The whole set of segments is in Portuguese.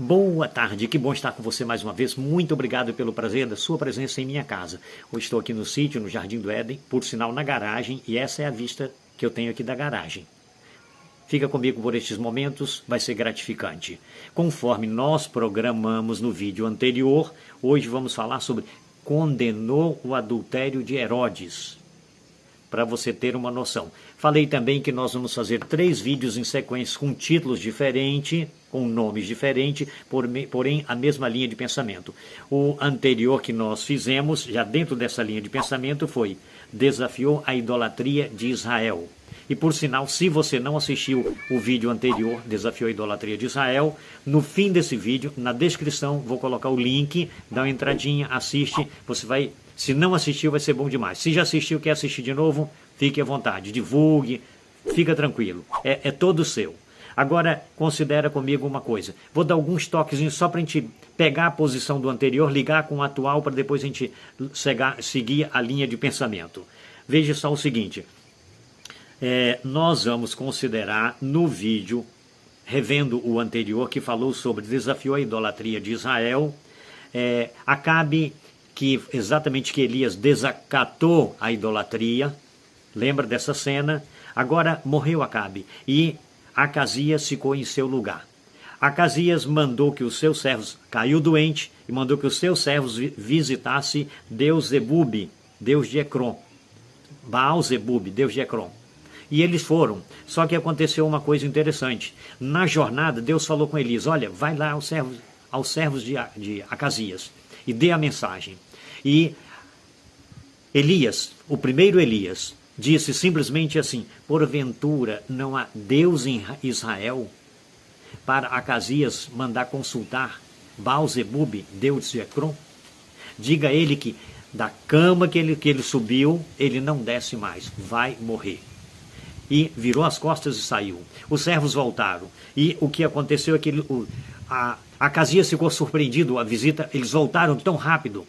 Boa tarde, que bom estar com você mais uma vez. Muito obrigado pelo prazer da sua presença em minha casa. Hoje estou aqui no sítio, no Jardim do Éden, por sinal na garagem, e essa é a vista que eu tenho aqui da garagem. Fica comigo por estes momentos, vai ser gratificante. Conforme nós programamos no vídeo anterior, hoje vamos falar sobre condenou o adultério de Herodes. Para você ter uma noção. Falei também que nós vamos fazer 3 vídeos em sequência com títulos diferentes, com nomes diferentes, porém a mesma linha de pensamento. O anterior que nós fizemos, já dentro dessa linha de pensamento, foi Desafiou a idolatria de Israel. E por sinal, se você não assistiu o vídeo anterior, Desafiou a idolatria de Israel, no fim desse vídeo, na descrição, vou colocar o link, dá uma entradinha, assiste, você vai... Se não assistiu, vai ser bom demais. Se já assistiu, quer assistir de novo, fique à vontade, divulgue, fica tranquilo. É todo seu. Agora, considera comigo uma coisa. Vou dar alguns toquezinhos só para a gente pegar a posição do anterior, ligar com o atual, para depois a gente seguir a linha de pensamento. Veja só o seguinte. Nós vamos considerar no vídeo, revendo o anterior, que falou sobre desafiou a idolatria de Israel, Acabe... exatamente que Elias desacatou a idolatria, lembra dessa cena? Agora morreu Acabe e Acasias ficou em seu lugar. Acasias mandou que os seus servos, caiu doente, e mandou que os seus servos visitassem Deus Zebub, Deus de Ecrom, Baal Zebub, Deus de Ecrom. E eles foram, só que aconteceu uma coisa interessante. Na jornada, Deus falou com Elias, olha, vai lá aos servos de Acasias e dê a mensagem. E Elias, o primeiro Elias, disse simplesmente assim, porventura não há Deus em Israel para Acasias mandar consultar Baal-zebub, Deus de Ecrom? Diga a ele que da cama que ele subiu, ele não desce mais, vai morrer. E virou as costas e saiu. Os servos voltaram. E o que aconteceu é que Acasias ficou surpreendido, a visita, eles voltaram tão rápido.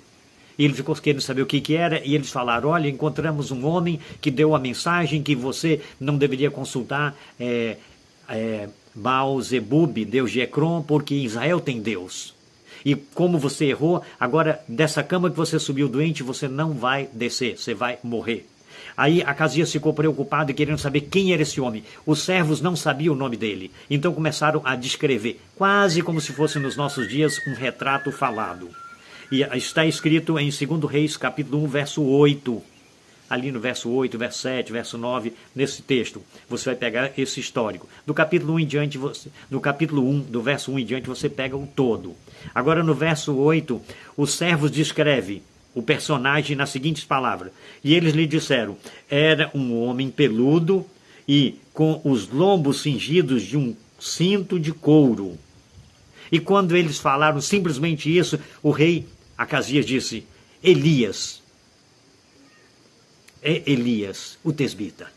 E ele ficou querendo saber o que era, e eles falaram, olha, encontramos um homem que deu a mensagem que você não deveria consultar Baal-zebub, Deus de Ecrom, porque Israel tem Deus. E como você errou, agora dessa cama que você subiu doente, você não vai descer, você vai morrer. Aí Acasias ficou preocupado e querendo saber quem era esse homem. Os servos não sabiam o nome dele. Então começaram a descrever, quase como se fosse nos nossos dias um retrato falado. E está escrito em 2 Reis, capítulo 1, verso 8. Ali no verso 8, verso 7, verso 9, nesse texto. Você vai pegar esse histórico. Do capítulo 1 em diante, do capítulo 1, do verso 1 em diante, você pega o todo. Agora no verso 8, os servos descrevem o personagem nas seguintes palavras. E eles lhe disseram, era um homem peludo e com os lombos cingidos de um cinto de couro. E quando eles falaram simplesmente isso, o rei Acasias disse, Elias, é Elias, o tesbita.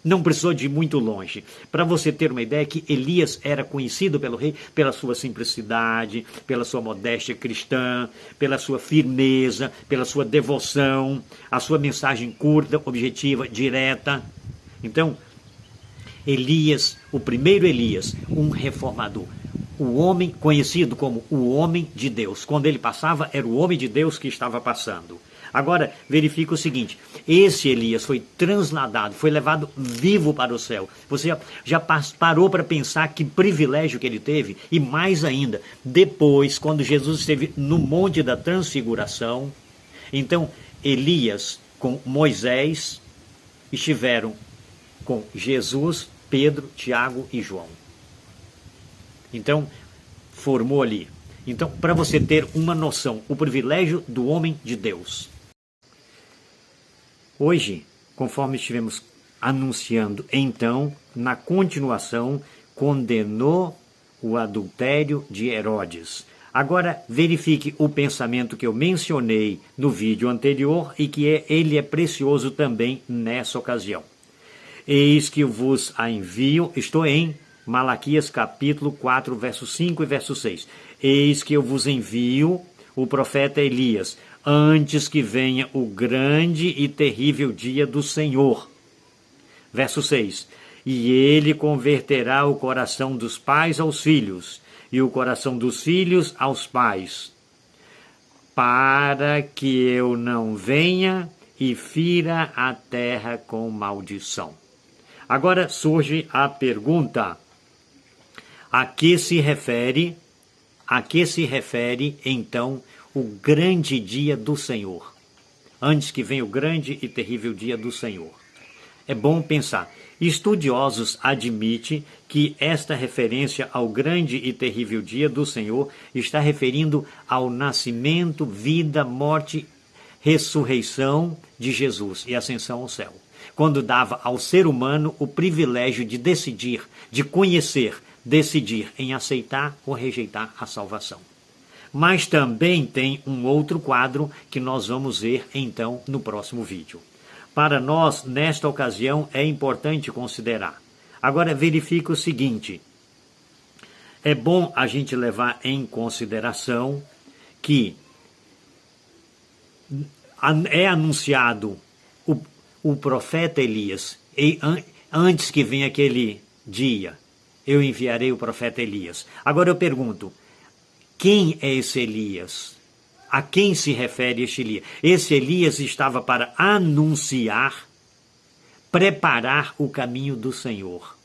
Não precisou de ir muito longe. Para você ter uma ideia que Elias era conhecido pelo rei pela sua simplicidade, pela sua modéstia cristã, pela sua firmeza, pela sua devoção, a sua mensagem curta, objetiva, direta. Então, Elias, o primeiro Elias, um reformador. O homem conhecido como o homem de Deus. Quando ele passava, era o homem de Deus que estava passando. Agora, verifica o seguinte, esse Elias foi transladado, foi levado vivo para o céu. Você já parou para pensar que privilégio que ele teve? E mais ainda, depois, quando Jesus esteve no Monte da Transfiguração, então Elias com Moisés estiveram com Jesus, Pedro, Tiago e João. Então, formou ali. Então, para você ter uma noção, o privilégio do homem de Deus. Hoje, conforme estivemos anunciando, então, na continuação, condenou o adultério de Herodes. Agora, verifique o pensamento que eu mencionei no vídeo anterior e que ele é precioso também nessa ocasião. Eis que eu vos a envio, estou em Malaquias capítulo 4, verso 5 e verso 6. Eis que eu vos envio o profeta Elias, antes que venha o grande e terrível dia do Senhor. Verso 6. E ele converterá o coração dos pais aos filhos, e o coração dos filhos aos pais, para que eu não venha e fira a terra com maldição. Agora surge a pergunta: a que se refere então o grande dia do Senhor? Antes que venha o grande e terrível dia do Senhor. É bom pensar. Estudiosos admitem que esta referência ao grande e terrível dia do Senhor está referindo ao nascimento, vida, morte, ressurreição de Jesus e ascensão ao céu, quando dava ao ser humano o privilégio de decidir, de conhecer, decidir em aceitar ou rejeitar a salvação. Mas também tem um outro quadro que nós vamos ver então no próximo vídeo. Para nós, nesta ocasião, é importante considerar. Agora verifique o seguinte: é bom a gente levar em consideração que é anunciado o profeta Elias, antes que venha aquele dia, eu enviarei o profeta Elias. Agora eu pergunto, quem é esse Elias? A quem se refere este Elias? Esse Elias estava para anunciar, preparar o caminho do Senhor.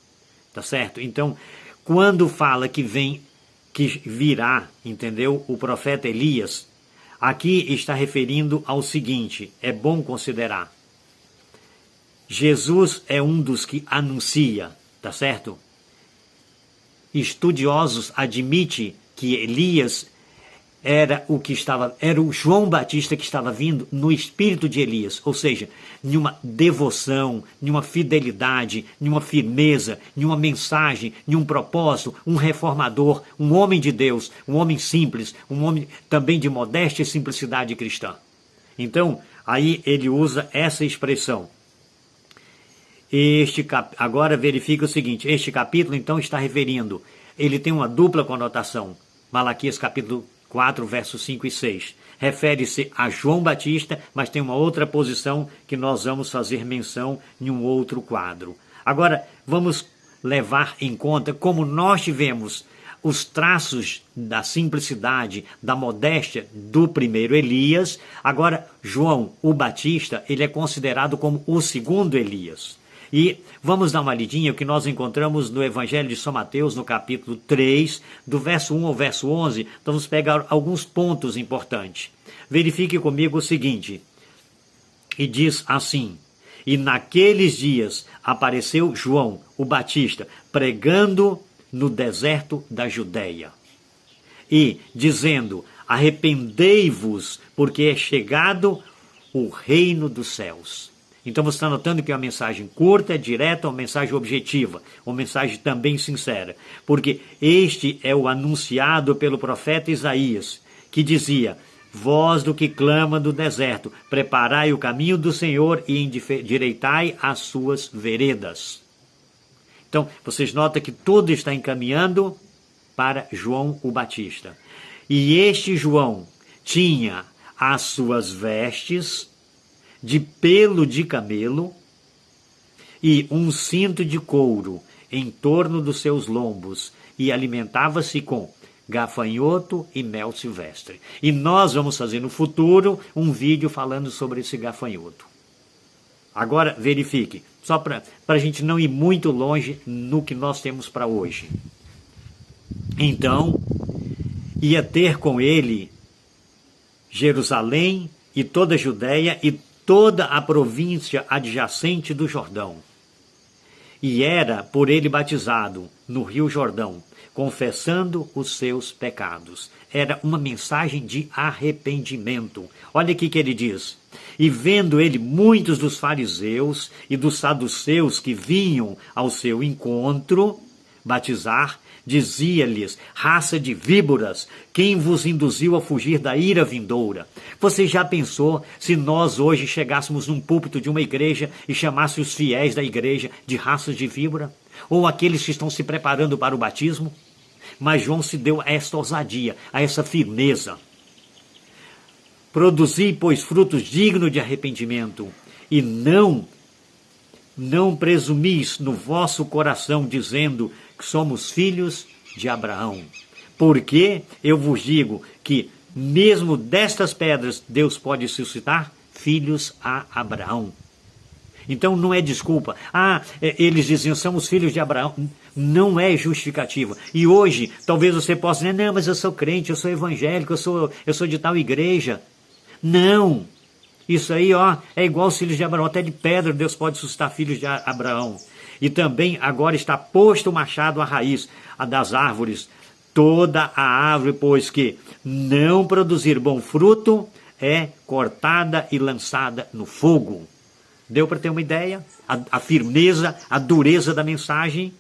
Tá certo? Então, quando fala que virá, entendeu? O profeta Elias, aqui está referindo ao seguinte, é bom considerar. Jesus é um dos que anuncia, tá certo? Estudiosos admitem que Elias era o João Batista que estava vindo no espírito de Elias, ou seja, em uma devoção, em uma fidelidade, em uma firmeza, em uma mensagem, em um propósito, um reformador, um homem de Deus, um homem simples, um homem também de modéstia e simplicidade cristã. Então, aí ele usa essa expressão. Agora verifica o seguinte, este capítulo então está referindo, ele tem uma dupla conotação. Malaquias capítulo 4, versos 5 e 6. Refere-se a João Batista, mas tem uma outra posição que nós vamos fazer menção em um outro quadro. Agora, vamos levar em conta como nós tivemos os traços da simplicidade, da modéstia do primeiro Elias. Agora, João, o Batista, ele é considerado como o segundo Elias. E vamos dar uma lidinha o que nós encontramos no Evangelho de São Mateus, no capítulo 3, do verso 1 ao verso 11. Então vamos pegar alguns pontos importantes. Verifique comigo o seguinte. E diz assim: e naqueles dias apareceu João, o Batista, pregando no deserto da Judéia. E dizendo, arrependei-vos, porque é chegado o reino dos céus. Então você está notando que é uma mensagem curta, direta, uma mensagem objetiva, uma mensagem também sincera, porque este é o anunciado pelo profeta Isaías, que dizia, voz do que clama do deserto, preparai o caminho do Senhor e endireitai as suas veredas. Então, vocês notam que tudo está encaminhando para João o Batista. E este João tinha as suas vestes de pelo de camelo e um cinto de couro em torno dos seus lombos e alimentava-se com gafanhoto e mel silvestre. E nós vamos fazer no futuro um vídeo falando sobre esse gafanhoto. Agora verifique, só para a gente não ir muito longe no que nós temos para hoje. Então, ia ter com ele Jerusalém e toda a Judéia e toda a província adjacente do Jordão. E era por ele batizado no Rio Jordão, confessando os seus pecados. Era uma mensagem de arrependimento. Olha aqui que ele diz. E vendo ele muitos dos fariseus e dos saduceus que vinham ao seu encontro batizar, dizia-lhes, raça de víboras, quem vos induziu a fugir da ira vindoura? Você já pensou se nós hoje chegássemos num púlpito de uma igreja e chamasse os fiéis da igreja de raças de víbora? Ou aqueles que estão se preparando para o batismo? Mas João se deu a esta ousadia, a essa firmeza. Produzi, pois, frutos dignos de arrependimento, e não presumis no vosso coração, dizendo que somos filhos de Abraão. Porque eu vos digo que mesmo destas pedras Deus pode suscitar filhos a Abraão. Então não é desculpa. Eles diziam, somos filhos de Abraão. Não é justificativa. E hoje, talvez você possa dizer, não, mas eu sou crente, eu sou evangélico, eu sou de tal igreja. Não. Isso aí, é igual os filhos de Abraão. Até de pedra Deus pode suscitar filhos de Abraão. E também agora está posto o machado à raiz das árvores. Toda a árvore, pois que não produzir bom fruto, é cortada e lançada no fogo. Deu para ter uma ideia? A firmeza, a dureza da mensagem.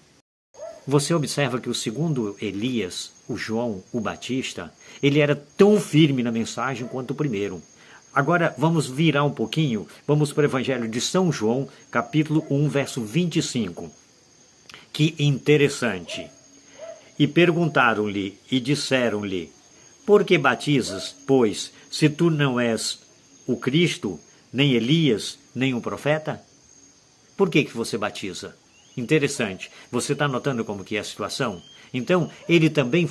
Você observa que o segundo Elias, o João, o Batista, ele era tão firme na mensagem quanto o primeiro. Agora vamos virar um pouquinho, vamos para o Evangelho de São João, capítulo 1, verso 25. Que interessante. E perguntaram-lhe e disseram-lhe, por que batizas, pois, se tu não és o Cristo, nem Elias, nem um profeta? Por que você batiza? Interessante. Você está notando como que é a situação? Então, ele também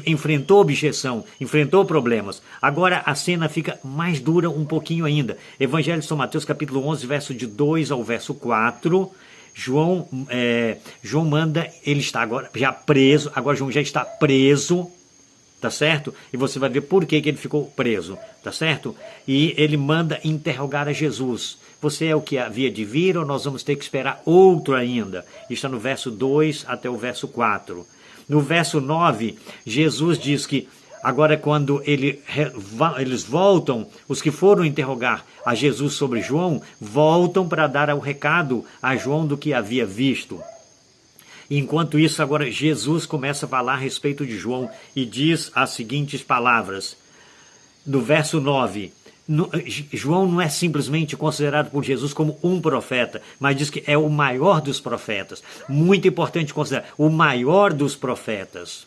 enfrentou objeção, enfrentou problemas. Agora a cena fica mais dura um pouquinho ainda. Evangelho de São Mateus, capítulo 11, verso de 2 ao verso 4. João manda, ele está agora já preso, agora João já está preso, tá certo? E você vai ver por que ele ficou preso, tá certo? E ele manda interrogar a Jesus. Você é o que havia de vir ou nós vamos ter que esperar outro ainda? Está no verso 2 até o verso 4. No verso 9, Jesus diz que agora quando eles voltam, os que foram interrogar a Jesus sobre João, voltam para dar o recado a João do que havia visto. Enquanto isso, agora Jesus começa a falar a respeito de João e diz as seguintes palavras. No verso 9, João não é simplesmente considerado por Jesus como um profeta, mas diz que é o maior dos profetas. Muito importante considerar, o maior dos profetas.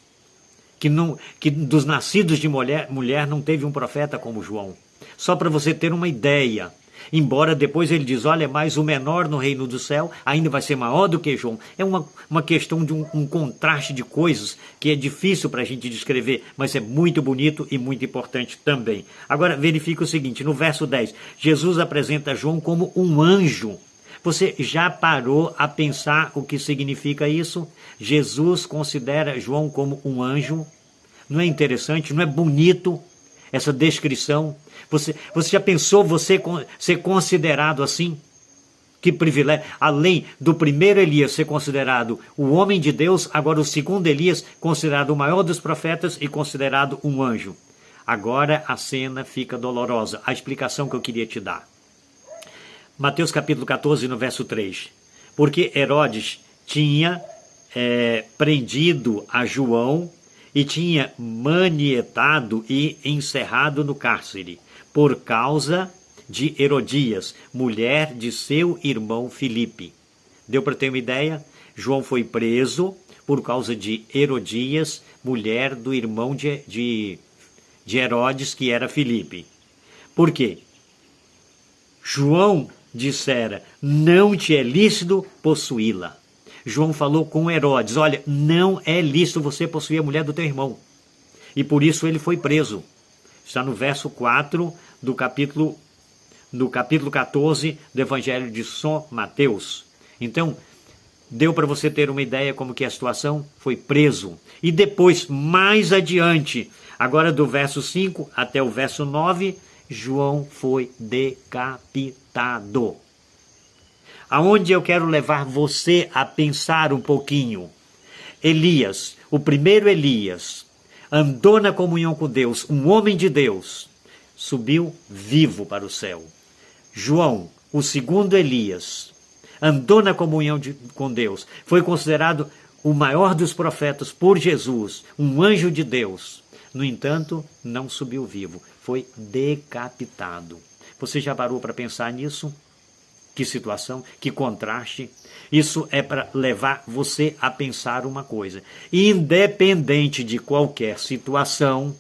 Que dos nascidos de mulher não teve um profeta como João. Só para você ter uma ideia. Embora depois ele diz, olha, mas o menor no reino do céu ainda vai ser maior do que João. É uma questão de um contraste de coisas que é difícil para a gente descrever, mas é muito bonito e muito importante também. Agora verifica o seguinte, no verso 10, Jesus apresenta João como um anjo. Você já parou a pensar o que significa isso? Jesus considera João como um anjo. Não é interessante? Não é bonito essa descrição? Você já pensou você ser considerado assim? Que privilégio. Além do primeiro Elias ser considerado o homem de Deus, agora o segundo Elias considerado o maior dos profetas e considerado um anjo. Agora a cena fica dolorosa. A explicação que eu queria te dar. Mateus capítulo 14, no verso 3. Porque Herodes tinha prendido a João e tinha manietado e encerrado no cárcere, por causa de Herodias, mulher de seu irmão Filipe. Deu para ter uma ideia? João foi preso por causa de Herodias, mulher do irmão de Herodes, que era Filipe. Por quê? João dissera, não te é lícito possuí-la. João falou com Herodes, olha, não é lícito você possuir a mulher do teu irmão. E por isso ele foi preso. Está no verso 4 do capítulo 14 do Evangelho de São Mateus. Então, deu para você ter uma ideia como que é a situação? Foi preso. E depois, mais adiante, agora do verso 5 até o verso 9, João foi decapitado. Aonde eu quero levar você a pensar um pouquinho? Elias, o primeiro Elias, andou na comunhão com Deus, um homem de Deus, subiu vivo para o céu. João, o segundo Elias, andou na comunhão com Deus, foi considerado o maior dos profetas por Jesus, um anjo de Deus. No entanto, não subiu vivo, foi decapitado. Você já parou para pensar nisso? Que situação, que contraste. Isso é para levar você a pensar uma coisa. Independente de qualquer situação,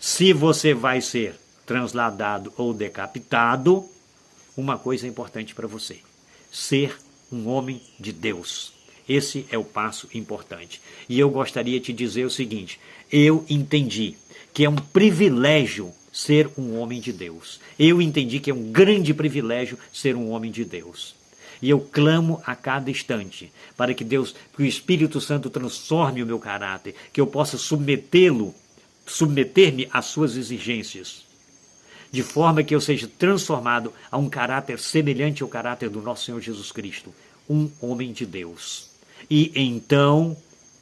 se você vai ser transladado ou decapitado, uma coisa é importante para você: ser um homem de Deus. Esse é o passo importante. E eu gostaria de te dizer o seguinte: eu entendi que é um privilégio ser um homem de Deus. Eu entendi que é um grande privilégio ser um homem de Deus. E eu clamo a cada instante para que Deus, que o Espírito Santo transforme o meu caráter, que eu possa submeter-me às suas exigências, de forma que eu seja transformado a um caráter semelhante ao caráter do nosso Senhor Jesus Cristo, um homem de Deus. E então,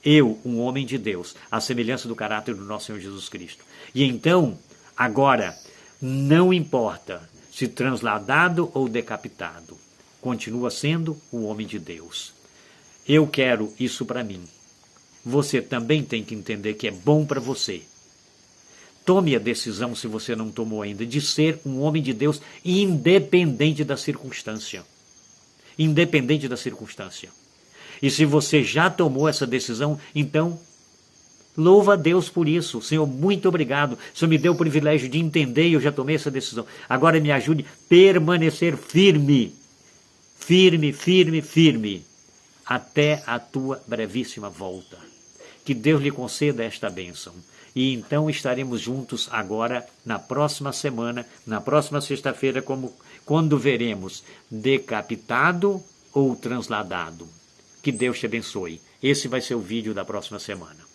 eu, um homem de Deus, à semelhança do caráter do nosso Senhor Jesus Cristo. E então, agora, não importa se transladado ou decapitado, continua sendo o homem de Deus. Eu quero isso para mim. Você também tem que entender que é bom para você. Tome a decisão, se você não tomou ainda, de ser um homem de Deus independente da circunstância. Independente da circunstância. E se você já tomou essa decisão, então, louva a Deus por isso. Senhor, muito obrigado. O Senhor me deu o privilégio de entender e eu já tomei essa decisão. Agora me ajude a permanecer firme. Firme, firme, firme. Até a tua brevíssima volta. Que Deus lhe conceda esta bênção. E então estaremos juntos agora na próxima semana, na próxima sexta-feira, quando veremos decapitado ou transladado. Que Deus te abençoe. Esse vai ser o vídeo da próxima semana.